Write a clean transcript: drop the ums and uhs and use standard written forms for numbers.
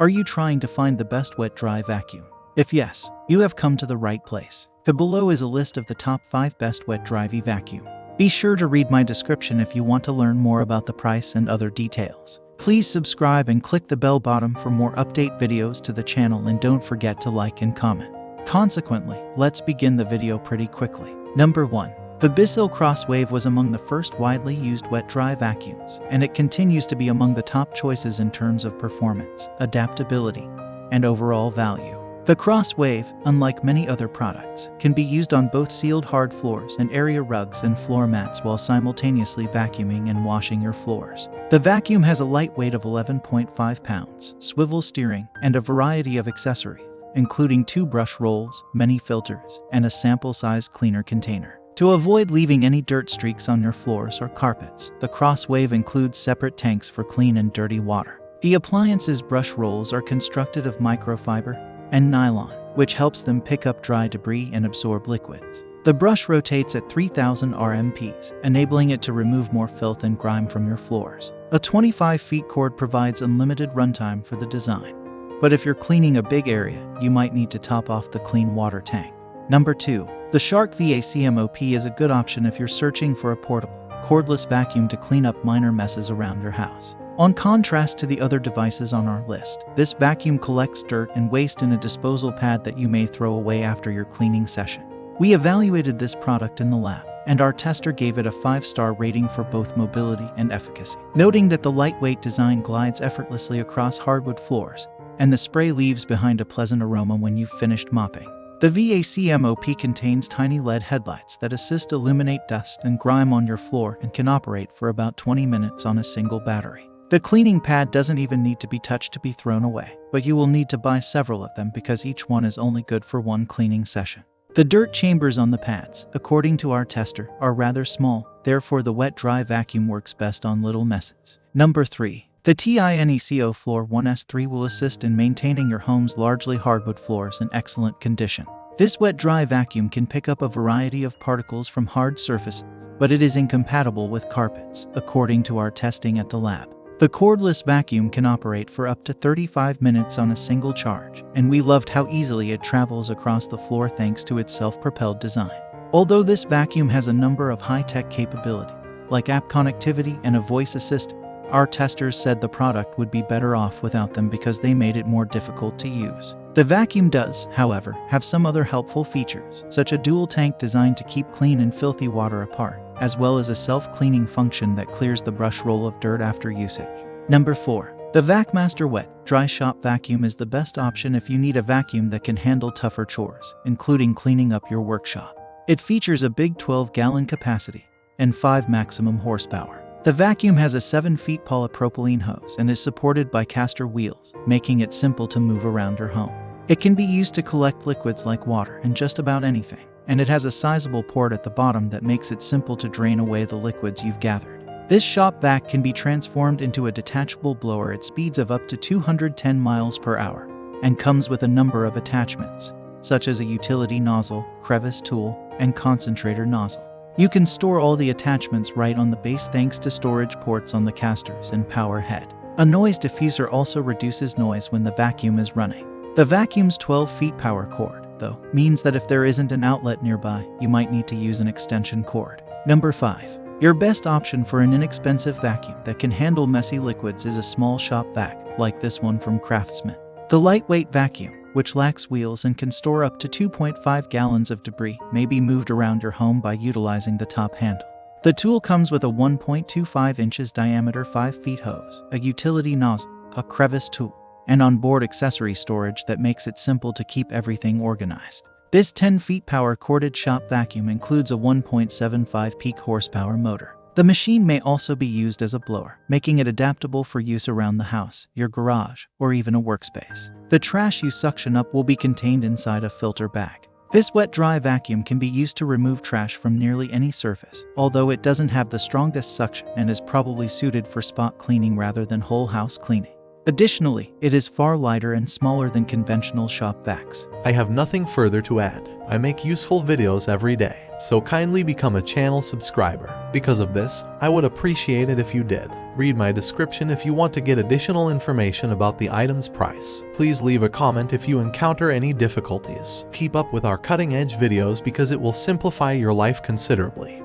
Are you trying to find the best wet-dry vacuum? If yes, you have come to the right place. Below is a list of the top 5 best wet-dry vacuum. Be sure to read my description if you want to learn more about the price and other details. Please subscribe and click the bell button for more update videos to the channel, and don't forget to like and comment. Consequently, let's begin the video pretty quickly. Number 1. The BISSELL Crosswave was among the first widely used wet-dry vacuums, and it continues to be among the top choices in terms of performance, adaptability, and overall value. The Crosswave, unlike many other products, can be used on both sealed hard floors and area rugs and floor mats while simultaneously vacuuming and washing your floors. The vacuum has a light weight of 11.5 pounds, swivel steering, and a variety of accessories, including 2 brush rolls, many filters, and a sample-sized cleaner container. To avoid leaving any dirt streaks on your floors or carpets, the Crosswave includes separate tanks for clean and dirty water. The appliance's brush rolls are constructed of microfiber and nylon, which helps them pick up dry debris and absorb liquids. The brush rotates at 3000 RMPs, enabling it to remove more filth and grime from your floors. A 25 feet cord provides unlimited runtime for the design. But if you're cleaning a big area, you might need to top off the clean water tank. Number 2. The Shark VACMOP is a good option if you're searching for a portable, cordless vacuum to clean up minor messes around your house. On contrast to the other devices on our list, this vacuum collects dirt and waste in a disposal pad that you may throw away after your cleaning session. We evaluated this product in the lab, and our tester gave it a 5-star rating for both mobility and efficacy, noting that the lightweight design glides effortlessly across hardwood floors, and the spray leaves behind a pleasant aroma when you've finished mopping. The VACMOP contains tiny LED headlights that assist illuminate dust and grime on your floor and can operate for about 20 minutes on a single battery. The cleaning pad doesn't even need to be touched to be thrown away, but you will need to buy several of them because each one is only good for one cleaning session. The dirt chambers on the pads, according to our tester, are rather small, therefore the wet-dry vacuum works best on little messes. Number 3. The TINECO Floor 1S3 will assist in maintaining your home's largely hardwood floors in excellent condition. This wet-dry vacuum can pick up a variety of particles from hard surfaces, but it is incompatible with carpets, according to our testing at the lab. The cordless vacuum can operate for up to 35 minutes on a single charge, and we loved how easily it travels across the floor thanks to its self-propelled design. Although this vacuum has a number of high-tech capabilities, like app connectivity and a voice assistant, our testers said the product would be better off without them because they made it more difficult to use. The vacuum does, however, have some other helpful features, such as a dual tank designed to keep clean and filthy water apart, as well as a self-cleaning function that clears the brush roll of dirt after usage. Number 4. The VacMaster Wet Dry Shop Vacuum is the best option if you need a vacuum that can handle tougher chores, including cleaning up your workshop. It features a big 12-gallon capacity and 5 maximum horsepower. The vacuum has a 7-feet polypropylene hose and is supported by caster wheels, making it simple to move around your home. It can be used to collect liquids like water and just about anything, and it has a sizable port at the bottom that makes it simple to drain away the liquids you've gathered. This shop vac can be transformed into a detachable blower at speeds of up to 210 miles per hour and comes with a number of attachments, such as a utility nozzle, crevice tool, and concentrator nozzle. You can store all the attachments right on the base thanks to storage ports on the casters and power head. A noise diffuser also reduces noise when the vacuum is running. The vacuum's 12-feet power cord, though, means that if there isn't an outlet nearby, you might need to use an extension cord. Number 5. Your best option for an inexpensive vacuum that can handle messy liquids is a small shop vac, like this one from Craftsman. The lightweight vacuum, which lacks wheels and can store up to 2.5 gallons of debris, may be moved around your home by utilizing the top handle. The tool comes with a 1.25 inches diameter 5-feet hose, a utility nozzle, a crevice tool, and onboard accessory storage that makes it simple to keep everything organized. This 10-feet power corded shop vacuum includes a 1.75 peak horsepower motor. The machine may also be used as a blower, making it adaptable for use around the house, your garage, or even a workspace. The trash you suction up will be contained inside a filter bag. This wet-dry vacuum can be used to remove trash from nearly any surface, although it doesn't have the strongest suction and is probably suited for spot cleaning rather than whole house cleaning. Additionally, it is far lighter and smaller than conventional shop vacs. I have nothing further to add. I make useful videos every day, so kindly become a channel subscriber. Because of this, I would appreciate it if you did. Read my description if you want to get additional information about the item's price. Please leave a comment if you encounter any difficulties. Keep up with our cutting-edge videos because it will simplify your life considerably.